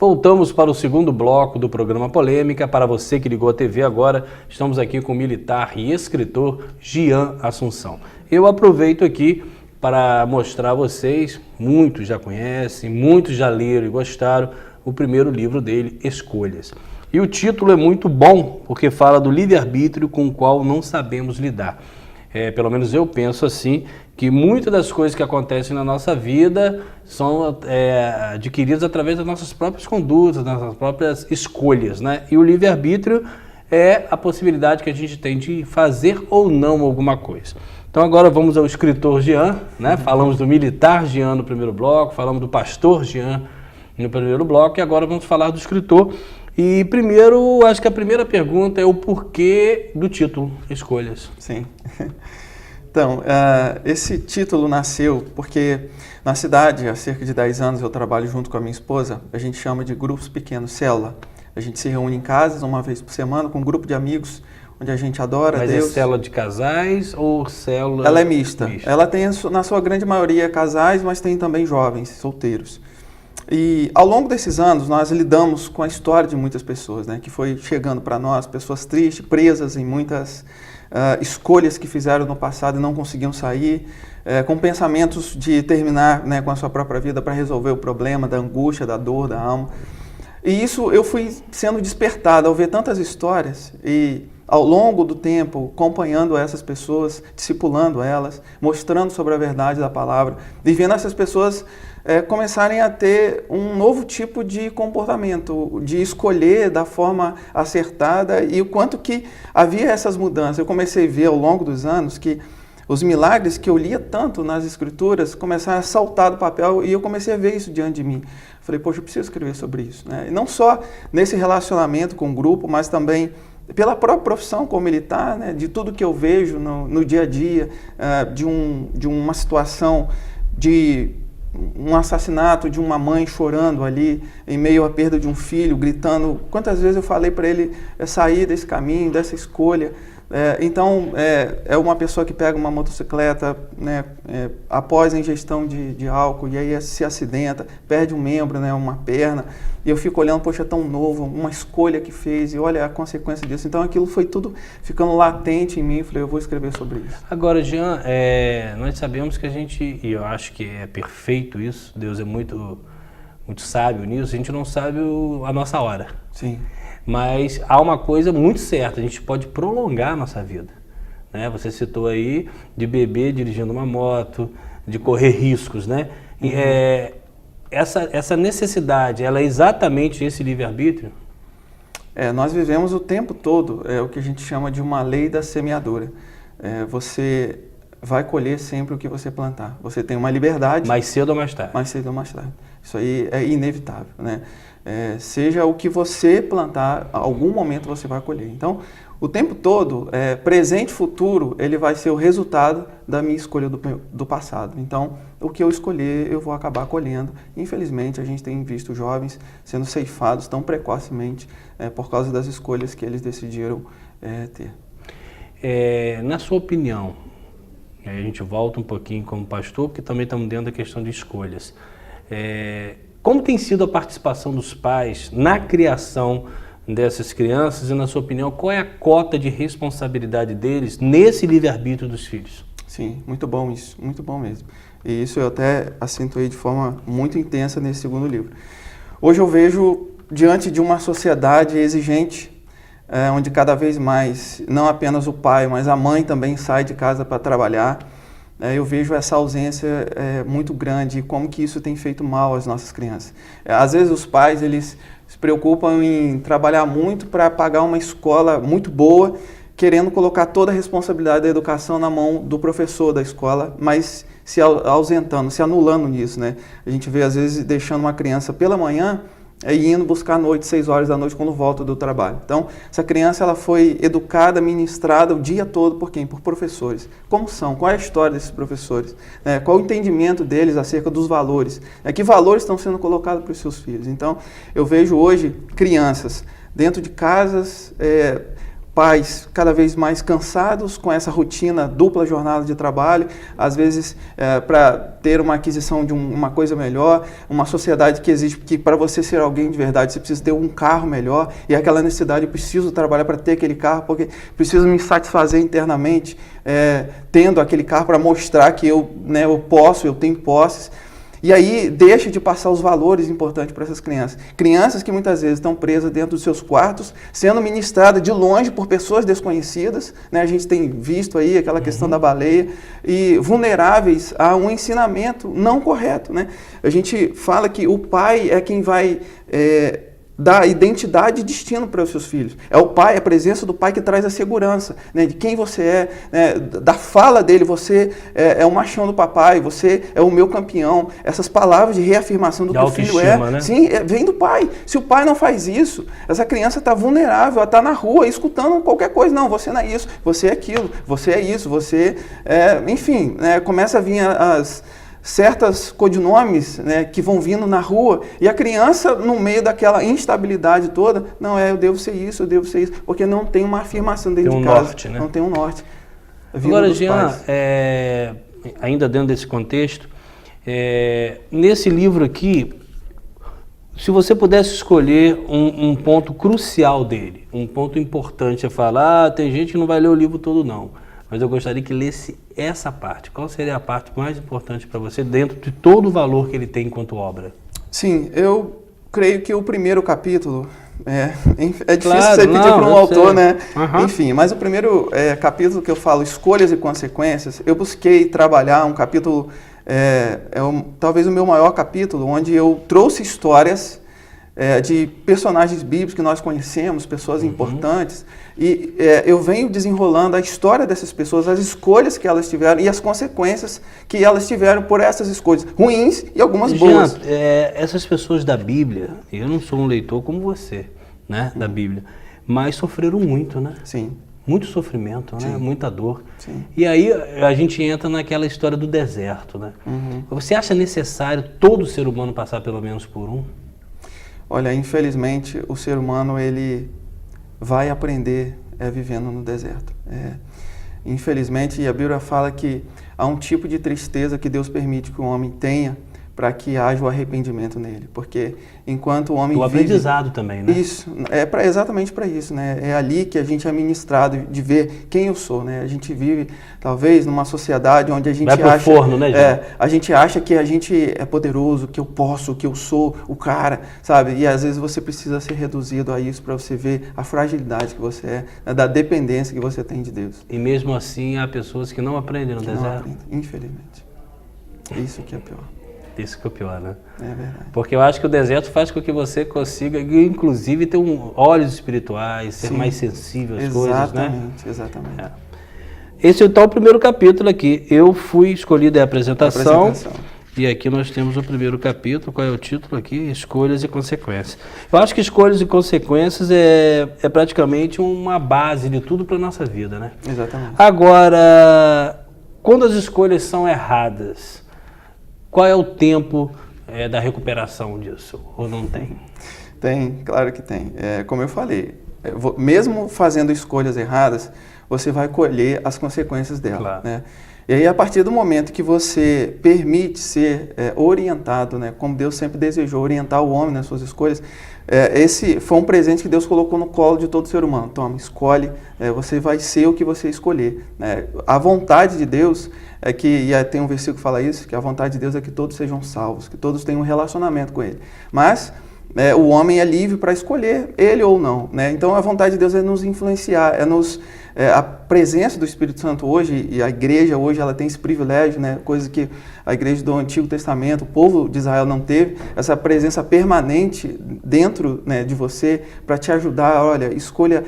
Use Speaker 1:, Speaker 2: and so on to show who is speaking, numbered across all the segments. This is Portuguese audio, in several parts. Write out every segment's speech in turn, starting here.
Speaker 1: Voltamos para o segundo bloco do programa Polêmica. Para você que ligou a TV agora, estamos aqui com o militar e escritor Jean Assunção. Eu aproveito aqui para mostrar a vocês, muitos já conhecem, muitos já leram e gostaram, o primeiro livro dele, Escolhas. E o título é muito bom, porque fala do livre-arbítrio com o qual não sabemos lidar. Pelo menos eu penso assim, que muitas das coisas que acontecem na nossa vida são adquiridas através das nossas próprias condutas, das nossas próprias escolhas, né? E o livre-arbítrio é a possibilidade que a gente tem de fazer ou não alguma coisa. Então agora vamos ao escritor Jean, né? Falamos do militar Jean no primeiro bloco, falamos do pastor Jean no primeiro bloco e agora vamos falar do escritor. E primeiro, acho que a primeira pergunta é o porquê do título, Escolhas.
Speaker 2: Sim. Então, esse título nasceu porque na cidade, há cerca de 10 anos, eu trabalho junto com a minha esposa, a gente chama de grupos pequenos, célula. A gente se reúne em casas uma vez por semana com um grupo de amigos, onde a gente adora Deus.
Speaker 1: Mas é célula de casais ou célula...
Speaker 2: Ela é mista. Ela tem, na sua grande maioria, casais, mas tem também jovens, solteiros. E ao longo desses anos nós lidamos com a história de muitas pessoas, né, que foi chegando para nós, pessoas tristes, presas em muitas escolhas que fizeram no passado e não conseguiam sair, com pensamentos de terminar, né, com a sua própria vida para resolver o problema da angústia, da dor, da alma. E isso eu fui sendo despertado ao ver tantas histórias e ao longo do tempo acompanhando essas pessoas, discipulando elas, mostrando sobre a verdade da palavra e vendo essas pessoas começarem a ter um novo tipo de comportamento, de escolher da forma acertada e o quanto que havia essas mudanças. Eu comecei a ver ao longo dos anos que os milagres que eu lia tanto nas escrituras começaram a saltar do papel e eu comecei a ver isso diante de mim. Falei, poxa, eu preciso escrever sobre isso, né? E não só nesse relacionamento com o grupo, mas também pela própria profissão como militar, né? De tudo que eu vejo no dia a dia, de uma situação de um assassinato de uma mãe chorando ali em meio à perda de um filho, gritando. Quantas vezes eu falei para ele sair desse caminho, dessa escolha. Então, é uma pessoa que pega uma motocicleta, né, após a ingestão de álcool e aí se acidenta, perde um membro, né, uma perna, e eu fico olhando, poxa, é tão novo, uma escolha que fez, e olha a consequência disso. Então, aquilo foi tudo ficando latente em mim, falei, eu vou escrever sobre isso.
Speaker 1: Agora, Jean, nós sabemos que a gente, e eu acho que é perfeito isso, Deus é muito, muito sábio nisso, a gente não sabe a nossa hora.
Speaker 2: Sim.
Speaker 1: Mas há uma coisa muito certa, a gente pode prolongar a nossa vida, né? Você citou aí de beber dirigindo uma moto, de correr riscos, né? E, essa necessidade, ela é exatamente esse livre-arbítrio?
Speaker 2: Nós vivemos o tempo todo o que a gente chama de uma lei da semeadura. Você vai colher sempre o que você plantar. Você tem uma liberdade...
Speaker 1: Mais cedo ou mais tarde.
Speaker 2: Mais cedo ou mais tarde. Isso aí é inevitável, né? Seja o que você plantar, algum momento você vai colher. Então, o tempo todo, presente e futuro, ele vai ser o resultado da minha escolha do passado. Então, o que eu escolher, eu vou acabar colhendo. Infelizmente, a gente tem visto jovens sendo ceifados tão precocemente por causa das escolhas que eles decidiram ter.
Speaker 1: Na sua opinião, a gente volta um pouquinho como pastor, porque também estamos dentro da questão de escolhas. Como tem sido a participação dos pais na criação dessas crianças e, na sua opinião, qual é a cota de responsabilidade deles nesse livre-arbítrio dos filhos?
Speaker 2: Sim, muito bom isso, muito bom mesmo. E isso eu até acentuei de forma muito intensa nesse segundo livro. Hoje eu vejo, diante de uma sociedade exigente, onde cada vez mais, não apenas o pai, mas a mãe também sai de casa para trabalhar, eu vejo essa ausência muito grande e como que isso tem feito mal às nossas crianças. Às vezes os pais, eles se preocupam em trabalhar muito para pagar uma escola muito boa, querendo colocar toda a responsabilidade da educação na mão do professor da escola, mas se ausentando, se anulando nisso, né? A gente vê às vezes deixando uma criança pela manhã e indo buscar à noite, 6 horas da noite, quando volta do trabalho. Então, essa criança ela foi educada, ministrada o dia todo por quem? Por professores. Como são? Qual é a história desses professores? Qual o entendimento deles acerca dos valores? Que valores estão sendo colocados para os seus filhos? Então, eu vejo hoje crianças dentro de casas pais cada vez mais cansados com essa rotina, dupla jornada de trabalho, às vezes para ter uma aquisição de uma coisa melhor, uma sociedade que exige que para você ser alguém de verdade você precisa ter um carro melhor, e aquela necessidade, eu preciso trabalhar para ter aquele carro, porque preciso me satisfazer internamente tendo aquele carro para mostrar que eu tenho posses. E aí deixa de passar os valores importantes para essas crianças. Crianças que muitas vezes estão presas dentro dos seus quartos, sendo ministradas de longe por pessoas desconhecidas, né? A gente tem visto aí aquela questão da baleia, e vulneráveis a um ensinamento não correto, né? A gente fala que o pai é quem vai dar identidade e destino para os seus filhos. É o pai, a presença do pai que traz a segurança, né, de quem você é, né, da fala dele, você é o machão do papai, você é o meu campeão. Essas palavras de reafirmação do que o filho é,
Speaker 1: né?
Speaker 2: Sim, vem do pai. Se o pai não faz isso, essa criança está vulnerável, ela está na rua escutando qualquer coisa. Não, você não é isso, você é aquilo, você é isso, você enfim, né, começa a vir certas codinomes, né, que vão vindo na rua, e a criança, no meio daquela instabilidade toda, não, eu devo ser isso, porque não tem uma afirmação dentro de casa.
Speaker 1: Norte, né?
Speaker 2: Não tem um norte.
Speaker 1: Agora, Jean, ainda dentro desse contexto, nesse livro aqui, se você pudesse escolher um ponto crucial dele, um ponto importante a falar, tem gente que não vai ler o livro todo não, mas eu gostaria que lesse essa parte. Qual seria a parte mais importante para você dentro de todo o valor que ele tem enquanto obra?
Speaker 2: Sim, eu creio que o primeiro capítulo, é difícil
Speaker 1: claro,
Speaker 2: você pedir para um autor,
Speaker 1: sei.
Speaker 2: né?
Speaker 1: Uhum.
Speaker 2: Enfim, mas o primeiro capítulo que eu falo, escolhas e consequências, eu busquei trabalhar um capítulo, talvez o meu maior capítulo, onde eu trouxe histórias de personagens bíblicos que nós conhecemos, pessoas importantes, e eu venho desenrolando a história dessas pessoas, as escolhas que elas tiveram e as consequências que elas tiveram por essas escolhas, ruins e algumas boas.
Speaker 1: Jean, essas pessoas da Bíblia, eu não sou um leitor como você, né, da Bíblia, mas sofreram muito, né?
Speaker 2: Sim.
Speaker 1: Muito sofrimento, né? Muita dor.
Speaker 2: Sim.
Speaker 1: E aí a gente entra naquela história do deserto, né? Você acha necessário todo ser humano passar pelo menos por um?
Speaker 2: Olha, infelizmente, o ser humano, ele vai aprender vivendo no deserto. Infelizmente, a Bíblia fala que há um tipo de tristeza que Deus permite que o homem tenha para que haja o arrependimento nele. Porque enquanto o homem vive... O
Speaker 1: aprendizado também, né?
Speaker 2: Isso, exatamente para isso, né? É ali que a gente é ministrado de ver quem eu sou, né? A gente vive, talvez, numa sociedade onde a gente
Speaker 1: acha... forno, né, gente?
Speaker 2: A gente acha que a gente é poderoso, que eu posso, que eu sou o cara, sabe? E às vezes você precisa ser reduzido a isso para você ver a fragilidade que você é, né? Da dependência que você tem de Deus.
Speaker 1: E mesmo assim, há pessoas que não aprendem no deserto?
Speaker 2: Não aprendem, infelizmente. Isso que é pior.
Speaker 1: Isso que é o pior, né?
Speaker 2: É verdade.
Speaker 1: Porque eu acho que o deserto faz com que você consiga, inclusive, ter olhos espirituais, ser mais sensível às coisas, né?
Speaker 2: Exatamente.
Speaker 1: Esse é então o primeiro capítulo aqui. Eu fui escolhido a apresentação. E aqui nós temos o primeiro capítulo. Qual é o título aqui? Escolhas e consequências. Eu acho que escolhas e consequências é praticamente uma base de tudo para a nossa vida, né?
Speaker 2: Exatamente.
Speaker 1: Agora, quando as escolhas são erradas, qual é o tempo da recuperação disso? Ou não tem?
Speaker 2: Tem, claro que tem. Como eu falei, mesmo fazendo escolhas erradas, você vai colher as consequências dela.
Speaker 1: Claro.
Speaker 2: Né? E aí, a partir do momento que você permite ser orientado, né, como Deus sempre desejou orientar o homem nas suas escolhas, esse foi um presente que Deus colocou no colo de todo ser humano. Toma, escolhe, você vai ser o que você escolher. Né? A vontade de Deus é que, e tem um versículo que fala isso, que a vontade de Deus é que todos sejam salvos, que todos tenham um relacionamento com Ele. Mas o homem é livre para escolher ele ou não. Né? Então a vontade de Deus é nos influenciar, a presença do Espírito Santo hoje, e a igreja hoje ela tem esse privilégio, né? Coisa que a igreja do Antigo Testamento, o povo de Israel não teve, essa presença permanente dentro, né, de você para te ajudar, olha, escolha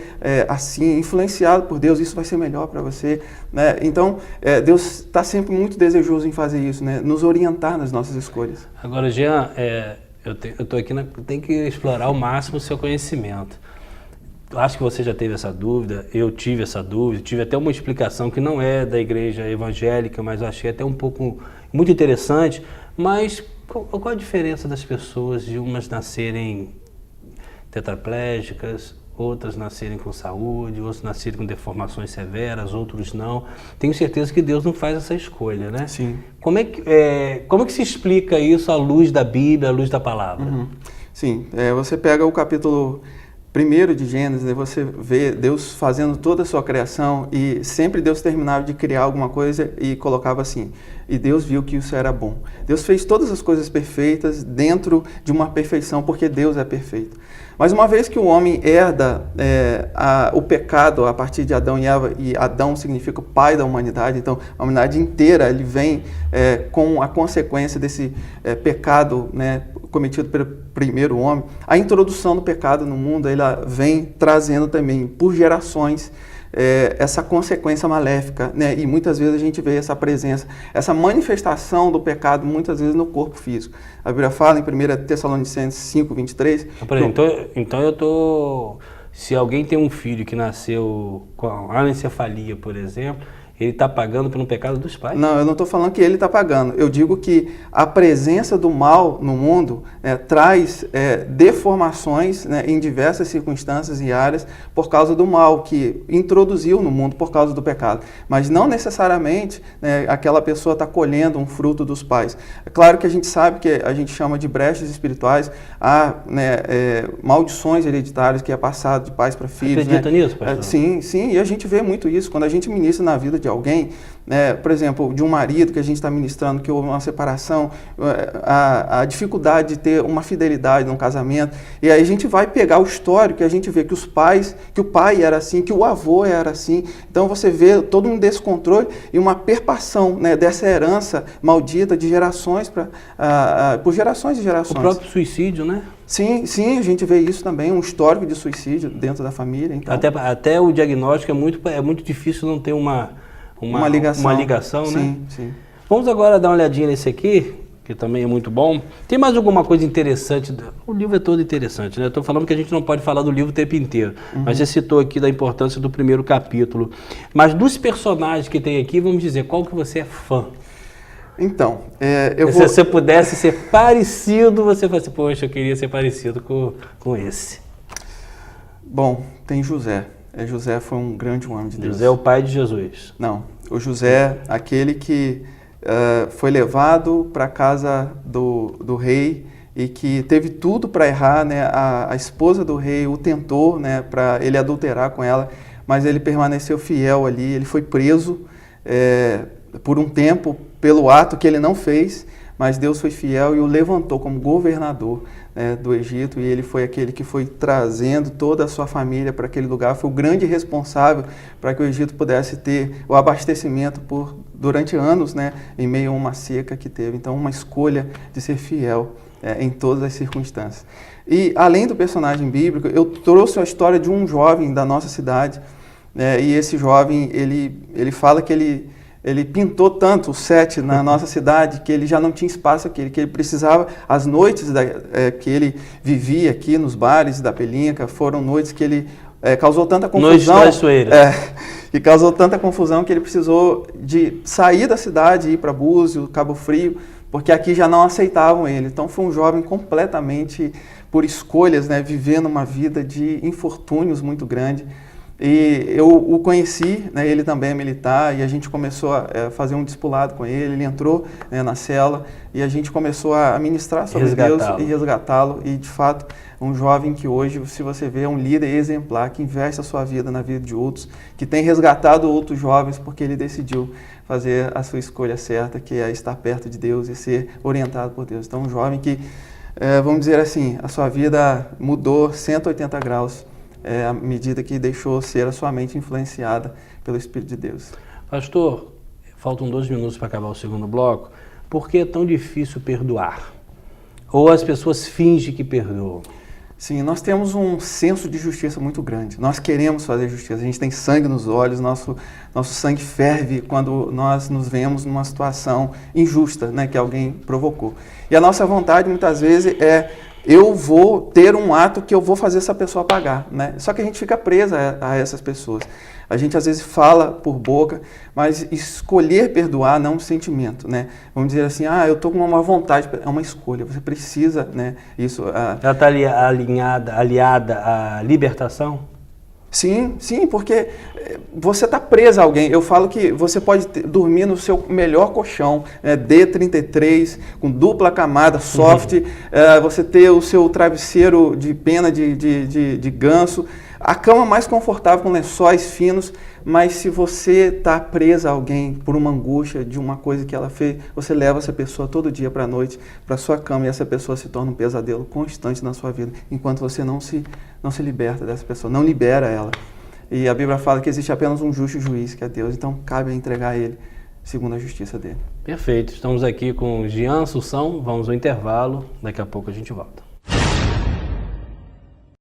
Speaker 2: assim, influenciado por Deus, isso vai ser melhor para você. Né? Então, Deus está sempre muito desejoso em fazer isso, né? Nos orientar nas nossas escolhas.
Speaker 1: Agora, Jean, eu estou aqui, tem que explorar ao máximo o seu conhecimento. Acho que você já teve essa dúvida, eu tive essa dúvida, tive até uma explicação que não é da igreja evangélica, mas eu achei até um pouco muito interessante. Mas qual a diferença das pessoas de umas nascerem tetraplégicas, outras nascerem com saúde, outros nascerem com deformações severas, outros não. Tenho certeza que Deus não faz essa escolha, né?
Speaker 2: Sim.
Speaker 1: Como é que se explica isso à luz da Bíblia, à luz da palavra?
Speaker 2: Uhum. Sim, você pega o capítulo 1 de Gênesis, né, você vê Deus fazendo toda a sua criação e sempre Deus terminava de criar alguma coisa e colocava assim, e Deus viu que isso era bom. Deus fez todas as coisas perfeitas dentro de uma perfeição, porque Deus é perfeito. Mas uma vez que o homem herda o pecado a partir de Adão e Eva, e Adão significa o pai da humanidade, então a humanidade inteira ele vem com a consequência desse pecado, né, cometido pelo primeiro homem. A introdução do pecado no mundo ela vem trazendo também por gerações essa consequência maléfica, né? E muitas vezes a gente vê essa presença, essa manifestação do pecado muitas vezes no corpo físico. A Bíblia fala em 1 Tessalonicenses 5:23.
Speaker 1: Se alguém tem um filho que nasceu com anencefalia, por exemplo, ele está pagando pelo pecado dos pais?
Speaker 2: Não, eu não estou falando que ele está pagando. Eu digo que a presença do mal no mundo traz deformações, né, em diversas circunstâncias e áreas por causa do mal que introduziu no mundo por causa do pecado. Mas não necessariamente, né, aquela pessoa está colhendo um fruto dos pais. É claro que a gente sabe que a gente chama de brechas espirituais, há, né, maldições hereditárias que é passado de pais para filhos.
Speaker 1: Acredita nisso, pastor?
Speaker 2: Sim, e a gente vê muito isso. Quando a gente ministra na vida de alguém, por exemplo, de um marido que a gente está ministrando, que houve uma separação, a dificuldade de ter uma fidelidade num casamento, e aí a gente vai pegar o histórico e a gente vê que o pai era assim, que o avô era assim, então você vê todo um descontrole e uma perpassão, né, dessa herança maldita de gerações por gerações e gerações.
Speaker 1: O próprio suicídio, né?
Speaker 2: Sim, a gente vê isso também, um histórico de suicídio dentro da família. Então.
Speaker 1: Até o diagnóstico é muito difícil não ter uma ligação, né?
Speaker 2: Sim.
Speaker 1: Vamos agora dar uma olhadinha nesse aqui, que também é muito bom. Tem mais alguma coisa interessante? O livro é todo interessante, né? Eu estou falando que a gente não pode falar do livro o tempo inteiro, mas você citou aqui da importância do primeiro capítulo. Mas dos personagens que tem aqui, vamos dizer, qual que você é fã?
Speaker 2: Então,
Speaker 1: Se você pudesse ser parecido, você fala assim, poxa, eu queria ser parecido com esse.
Speaker 2: Bom, tem José. José foi um grande homem de Deus.
Speaker 1: José é o pai de Jesus.
Speaker 2: Não, o José, aquele que foi levado para a casa do rei e que teve tudo para errar, né? A esposa do rei o tentou, né, para ele adulterar com ela, mas ele permaneceu fiel ali, ele foi preso por um tempo pelo ato que ele não fez, mas Deus foi fiel e o levantou como governador, né, do Egito, e ele foi aquele que foi trazendo toda a sua família para aquele lugar, foi o grande responsável para que o Egito pudesse ter o abastecimento durante anos, né, em meio a uma seca que teve. Então, uma escolha de ser fiel em todas as circunstâncias. E, além do personagem bíblico, eu trouxe a história de um jovem da nossa cidade, e esse jovem, ele fala que ele pintou tanto o set na nossa cidade que ele já não tinha espaço aqui, que ele precisava, as noites que ele vivia aqui nos bares da Pelinca, foram noites que ele causou tanta confusão.
Speaker 1: Noites traiçoeiras.
Speaker 2: E causou tanta confusão que ele precisou de sair da cidade e ir para Búzios, Cabo Frio, porque aqui já não aceitavam ele. Então foi um jovem completamente por escolhas, né, vivendo uma vida de infortúnios muito grande. E eu o conheci, né, ele também é militar, e a gente começou a fazer um discipulado com ele entrou, né, na cela, e a gente começou a ministrar sobre Deus e resgatá-lo, e de fato, um jovem que hoje, se você vê, é um líder exemplar, que investe a sua vida na vida de outros, que tem resgatado outros jovens, porque ele decidiu fazer a sua escolha certa, que é estar perto de Deus e ser orientado por Deus. Então, um jovem que, vamos dizer assim, a sua vida mudou 180 graus, à medida que deixou ser a sua mente influenciada pelo Espírito de Deus.
Speaker 1: Pastor, faltam 2 minutos para acabar o segundo bloco. Por que é tão difícil perdoar? Ou as pessoas fingem que perdoam?
Speaker 2: Sim, nós temos um senso de justiça muito grande. Nós queremos fazer justiça. A gente tem sangue nos olhos, nosso sangue ferve quando nós nos vemos numa situação injusta, né, que alguém provocou. E a nossa vontade, muitas vezes, é eu vou ter um ato que eu vou fazer essa pessoa pagar, né? Só que a gente fica presa a essas pessoas. A gente às vezes fala por boca, mas escolher perdoar não é um sentimento, né? Vamos dizer assim, eu estou com uma má vontade, é uma escolha, você precisa, né? Isso.
Speaker 1: Ela está aliada à libertação?
Speaker 2: Sim, porque você está presa a alguém. Eu falo que você pode dormir no seu melhor colchão, né, D33, com dupla camada, soft, você ter o seu travesseiro de pena de ganso, a cama mais confortável com lençóis finos, mas se você está presa a alguém por uma angústia de uma coisa que ela fez, você leva essa pessoa todo dia para a noite, para sua cama, e essa pessoa se torna um pesadelo constante na sua vida, enquanto você não se liberta dessa pessoa, não libera ela. E a Bíblia fala que existe apenas um justo juiz, que é Deus, então cabe entregar a ele segundo a justiça dele.
Speaker 1: Perfeito, estamos aqui com Jean Assunção, vamos ao intervalo, daqui a pouco a gente volta.